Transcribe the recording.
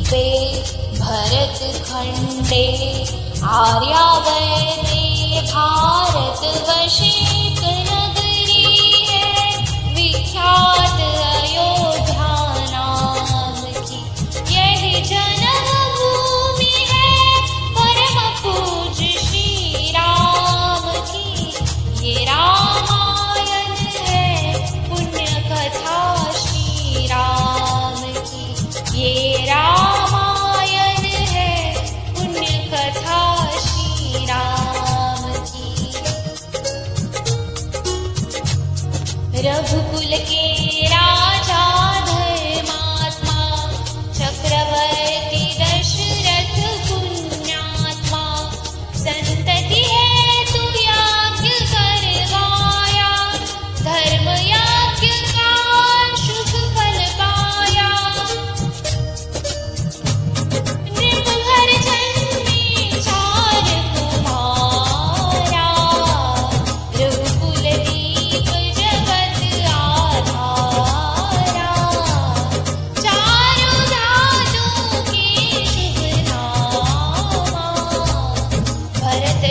पे भरत खंडे आर्यावर्ते भारत वशिक नगरी है विख्यात अयोध्या नाम की यही जन्म भूमि है परम पूज्य श्री राम की ये रामायण है पुण्य कथा श्री राम की ये रामायण है पुण्य कथा श्री राम की। रघुकुल के राजा धर्मात्मा चक्रवर्ती दशरथ पुण्यात्मा संतति है तू यज्ञ करवाया धर्म यज्ञ का शुभ फल पाया। नृपहर जन्मे चार कुमारा रघुकुल दीप जगत आधारा चारों धातु के शुभ नामा भरत